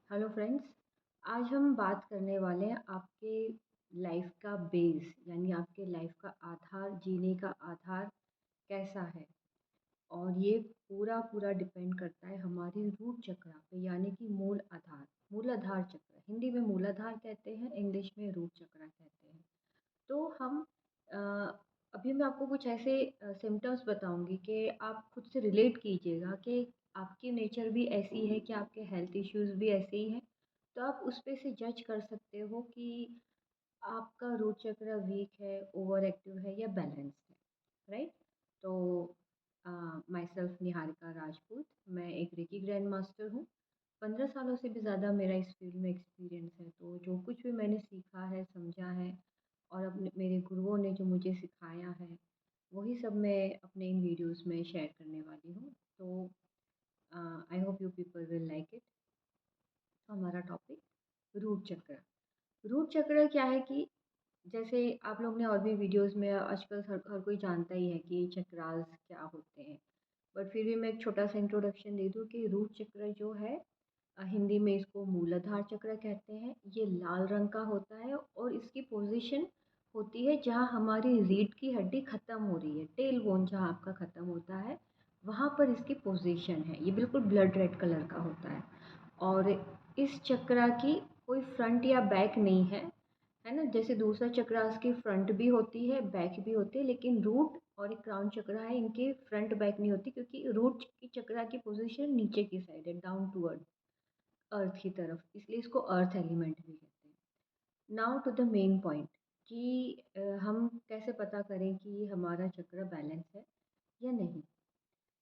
Hello friends. आज हम बात करने वाले हैं आपके लाइफ का बेस यानी आपके लाइफ का आधार, जीने का आधार कैसा है। और ये पूरा पूरा डिपेंड करता है हमारी रूट चक्र पे यानी कि मूलाधार चक्र। हिंदी में मूलाधार कहते हैं, इंग्लिश में रूट चक्र कहते हैं। तो हम अ, अभी मैं आपको कुछ ऐसे सिम्टम्स बताऊंगी कि आप खुद से रिलेट कीजिएगा कि आपकी नेचर भी ऐसी है कि आपके हेल्थ इश्यूज भी ऐसे ही हैं। तो आप उस पे से जज कर सकते हो कि आपका रूट चक्र वीक है, ओवर एक्टिव है या बैलेंस्ड है, राइट। तो माई सेल्फ निहारिका राजपूत, मैं एक रेकी ग्रैंड मास्टर हूँ। 15 सालों से भी ज़्यादा मेरा इस फील्ड में एक्सपीरियंस है। तो जो कुछ भी मैंने सीखा है, समझा है और अपने मेरे गुरुओं ने जो मुझे सिखाया है, वही सब मैं अपने इन वीडियोस में शेयर करने वाली हूँ। तो I hope you people will like it. हमारा टॉपिक रूट चक्र। रूट चक्र क्या है कि जैसे आप लोग ने और भी वीडियोस में आजकल हर कोई जानता ही है कि चक्रास क्या होते हैं। बट फिर भी मैं एक छोटा सा इंट्रोडक्शन दे दूँ कि रूट चक्र जो है, हिंदी में इसको मूलाधार चक्र कहते हैं। ये लाल रंग का होता है और इसकी पोजीशन होती है जहाँ हमारी रीढ़ की हड्डी ख़त्म हो रही है, टेल बोन जहाँ आपका ख़त्म होता है, वहाँ पर इसकी पोजीशन है। ये बिल्कुल ब्लड रेड कलर का होता है। और इस चक्र की कोई फ्रंट या बैक नहीं है ना। जैसे दूसरा चक्रास की फ्रंट भी होती है, बैक भी होती है, लेकिन रूट और एक क्राउन चक्र है, इनके फ्रंट बैक नहीं होती क्योंकि रूट की चक्र की पोजीशन नीचे की साइड है, डाउन टूवर्ड अर्थ की तरफ, इसलिए इसको अर्थ एलिमेंट भी कहते हैं। Now to the main point कि हम कैसे पता करें कि हमारा चक्र बैलेंस है या नहीं।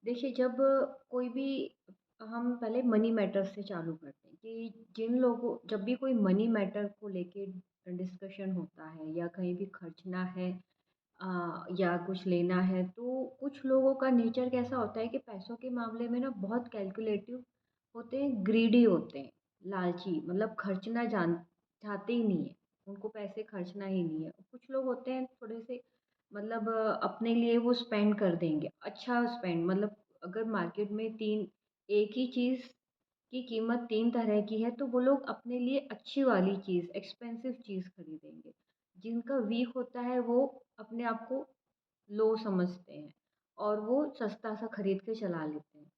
देखिए, कोई भी हम पहले मनी मैटर से चालू करते हैं कि जिन लोगों जब भी कोई मनी मैटर को लेके डिस्कशन होता है या कहीं भी खर्चना है या कुछ लेना है, तो कुछ लोगों का नेचर कैसा होता है कि पैसों के मामले में ना बहुत कैलकुलेटिव होते हैं, ग्रीडी होते हैं, लालची, मतलब खर्चना जान चाहते ही नहीं है, उनको पैसे खर्चना ही नहीं है। कुछ लोग होते हैं थोड़े से, मतलब अपने लिए वो स्पेंड कर देंगे, अच्छा स्पेंड, मतलब अगर मार्केट में तीन एक ही चीज़ की कीमत तीन तरह की है तो वो लोग अपने लिए अच्छी वाली चीज़, एक्सपेंसिव चीज़ खरीदेंगे। जिनका वीक होता है वो अपने आप को लो समझते हैं और वो सस्ता सा खरीद के चला लेते हैं।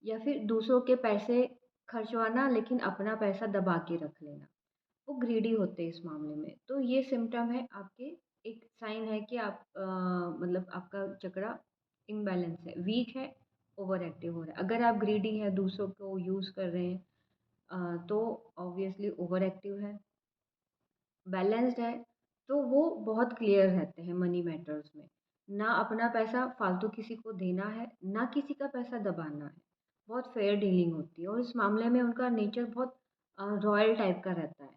या फिर दूसरों के पैसे खर्चवाना लेकिन अपना पैसा दबा के रख लेना, वो ग्रीडी होते हैं इस मामले में। तो ये सिम्टम है आपके, एक साइन है कि आप मतलब आपका चक्रा इम्बैलेंस है, वीक है, ओवर एक्टिव हो रहा है। अगर आप ग्रीडी हैं, दूसरों को यूज़ कर रहे हैं, तो ऑब्वियसली ओवर एक्टिव है। बैलेंस्ड है तो वो बहुत क्लियर रहते हैं मनी मैटर्स में। ना अपना पैसा फालतू किसी को देना है, ना किसी का पैसा दबाना है। बहुत फेयर डीलिंग होती है और इस मामले में उनका नेचर बहुत रॉयल टाइप का रहता है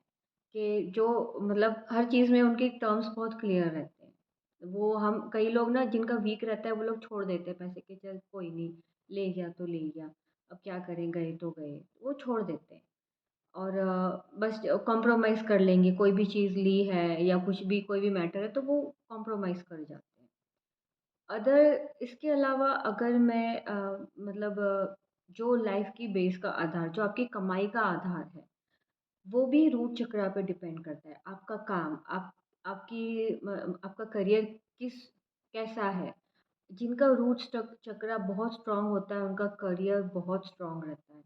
कि जो, मतलब हर चीज़ में उनके टर्म्स बहुत क्लियर रहते हैं। वो हम कई लोग ना जिनका वीक रहता है वो लोग छोड़ देते हैं पैसे के, चल कोई नहीं, ले गया तो ले गया, अब क्या करें, गए तो गए, वो छोड़ देते हैं। और बस कॉम्प्रोमाइज़ कर लेंगे, कोई भी चीज़ ली है या कुछ भी, कोई भी मैटर है तो वो कॉम्प्रोमाइज़ कर जाते हैं। अदर इसके अलावा अगर मैं मतलब जो लाइफ की बेस का आधार, जो आपकी कमाई का आधार है, वो भी रूट चक्र पे डिपेंड करता है। आपका काम, आपका करियर किस कैसा है। जिनका रूट चक्र बहुत स्ट्रांग होता है, उनका करियर बहुत स्ट्रांग रहता है।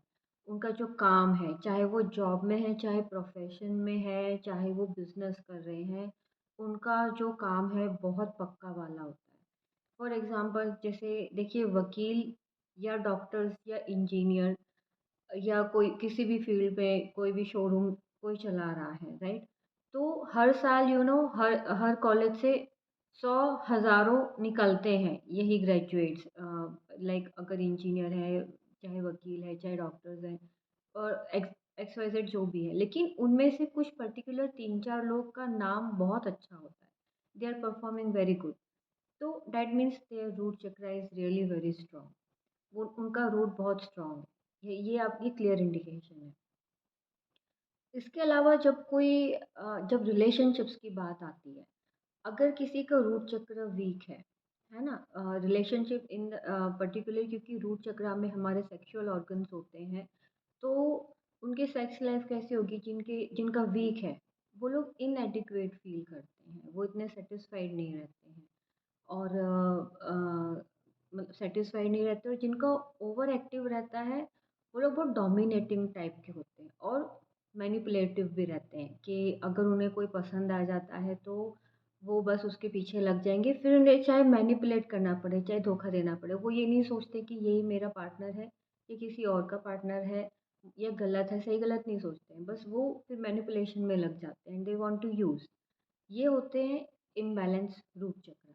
उनका जो काम है, चाहे वो जॉब में है, चाहे प्रोफेशन में है, चाहे वो बिजनेस कर रहे हैं, उनका जो काम है बहुत पक्का वाला होता है। फॉर एग्जांपल जैसे देखिए, वकील या डॉक्टर्स या इंजीनियर या कोई किसी भी फील्ड में कोई भी शोरूम कोई चला रहा है, राइट। तो हर साल हर हर कॉलेज से सौ हज़ारों निकलते हैं यही ग्रेजुएट्स। लाइक अगर इंजीनियर है, चाहे वकील है, चाहे डॉक्टर्स हैं, और एक्स वाई जेड जो भी है, लेकिन उनमें से कुछ पर्टिकुलर तीन चार लोग का नाम बहुत अच्छा होता है, they are performing very good. तो that means their root chakra is really very strong. वो उनका रूट बहुत स्ट्रांग है, ये आपकी क्लियर इंडिकेशन है। इसके अलावा जब रिलेशनशिप्स की बात आती है, अगर किसी का रूट चक्र वीक है ना, रिलेशनशिप इन पर्टिकुलर, क्योंकि रूट चक्र में हमारे सेक्सुअल ऑर्गन्स होते हैं, तो उनकी सेक्स लाइफ कैसी होगी जिनका वीक है, वो लोग इनएडिक्वेट फ़ील करते हैं, वो इतने सैटिस्फाइड नहीं रहते हैं और मतलब सैटिस्फाइड नहीं रहते और जिनका ओवर एक्टिव रहता है, वो लोग बहुत डोमिनेटिंग टाइप के होते हैं और मैनिपुलेटिव भी रहते हैं कि अगर उन्हें कोई पसंद आ जाता है तो वो बस उसके पीछे लग जाएँगे, फिर उन्हें चाहे मैनिपुलेट करना पड़े, चाहे धोखा देना पड़े, वो ये नहीं सोचते कि यही मेरा पार्टनर है, ये किसी और का पार्टनर है, ये गलत है, सही-गलत नहीं सोचते हैं, बस वो फिर मैनिपुलेशन में लग जाते हैं, दे वांट टू यूज़। ये होते हैं इम्बैलेंस रूट चक्र।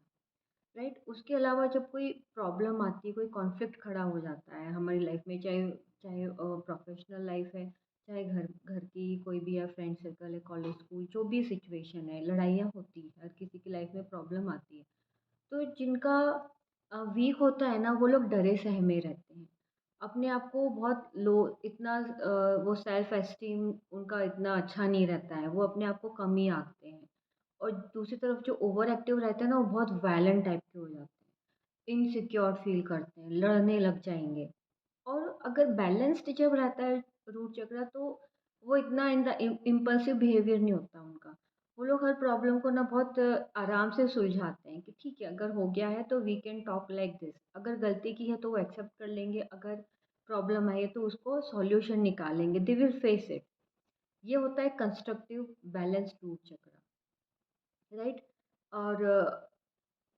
राइट, उसके अलावा जब कोई प्रॉब्लम आती है, कोई कॉन्फ्लिक्ट खड़ा हो जाता है हमारी लाइफ में, चाहे चाहे प्रोफेशनल लाइफ है, चाहे घर घर की कोई भी या फ्रेंड सर्कल है, कॉलेज स्कूल, जो भी सिचुएशन है, लड़ाइयाँ होती है, हर किसी की लाइफ में प्रॉब्लम आती है। तो जिनका वीक होता है ना, वो लोग डरे सहमे रहते हैं, अपने आप को बहुत लो, इतना वो सेल्फ एस्टीम उनका इतना अच्छा नहीं रहता है, वो अपने आप को कम ही आंकते हैं। और दूसरी तरफ जो ओवर एक्टिव रहते हैं ना, वो बहुत वायलेंट टाइप के हो जाते हैं, इनसिक्योर फील करते हैं, लड़ने लग जाएंगे। और अगर बैलेंस्ड जब रहता है रूट चक्र, तो वो इतना इन द इम्पल्सिव बिहेवियर नहीं होता उनका। वो लोग हर प्रॉब्लम को ना बहुत आराम से सुलझाते हैं कि ठीक है, अगर हो गया है तो we can talk like this, अगर गलती की है तो वो एक्सेप्ट कर लेंगे, अगर प्रॉब्लम आई है तो उसको सॉल्यूशन निकालेंगे, दे विल फेस इट। ये होता है कंस्ट्रक्टिव बैलेंस्ड रूट चक्र। राइट। और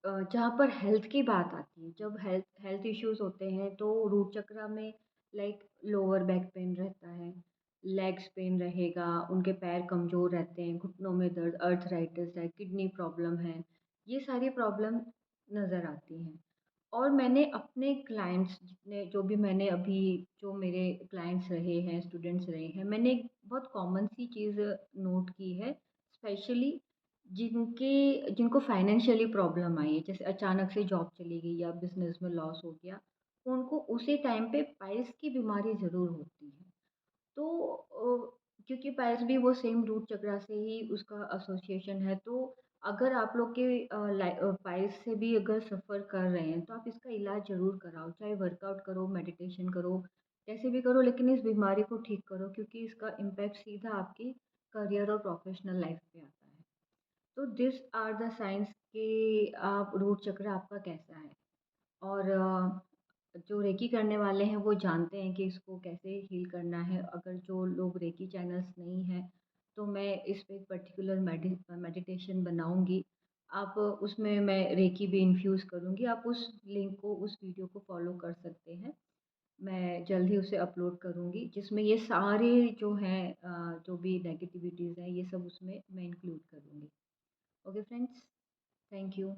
जहाँ पर हेल्थ की बात आती है, जब हेल्थ हेल्थ इश्यूज होते हैं तो रूट चक्र में लाइक लोअर बैक पेन रहता है, लेग्स पेन रहेगा, उनके पैर कमज़ोर रहते हैं, घुटनों में दर्द, अर्थराइटिस है, किडनी प्रॉब्लम है, ये सारी प्रॉब्लम नज़र आती हैं। और मैंने अपने क्लाइंट्स जितने जो भी मैंने अभी जो मेरे क्लाइंट्स रहे हैं, स्टूडेंट्स रहे हैं, मैंने एक बहुत कॉमन सी चीज़ नोट की है, स्पेशली जिनको फाइनेंशियली प्रॉब्लम आई है, जैसे अचानक से जॉब चली गई या बिजनेस में लॉस हो गया, उनको उसी टाइम पे पाइल्स की बीमारी ज़रूर होती है। तो क्योंकि पाइल्स भी वो सेम रूट चक्र से ही उसका एसोसिएशन है, तो अगर आप लोग के पाइल्स से भी अगर सफ़र कर रहे हैं, तो आप इसका इलाज ज़रूर कराओ, चाहे वर्कआउट करो, मेडिटेशन करो, कैसे भी करो, लेकिन इस बीमारी को ठीक करो, क्योंकि इसका इम्पैक्ट सीधा आपकी करियर और प्रोफेशनल लाइफ पे आता है। तो दिस आर द साइंस कि आप रूट चक्र आपका कैसा है। और जो रेकी करने वाले हैं वो जानते हैं कि इसको कैसे हील करना है। अगर जो लोग रेकी चैनल्स नहीं हैं, तो मैं इस पे एक पर्टिकुलर मेडिटेशन बनाऊंगी। आप उसमें मैं रेकी भी इन्फ्यूज़ करूंगी, आप उस लिंक को, उस वीडियो को फॉलो कर सकते हैं। मैं जल्द ही उसे अपलोड करूंगी, जिसमें ये सारे जो हैं जो भी नेगेटिविटीज़ हैं, ये सब उसमें मैं इंक्लूड करूंगी। Okay friends, thank you.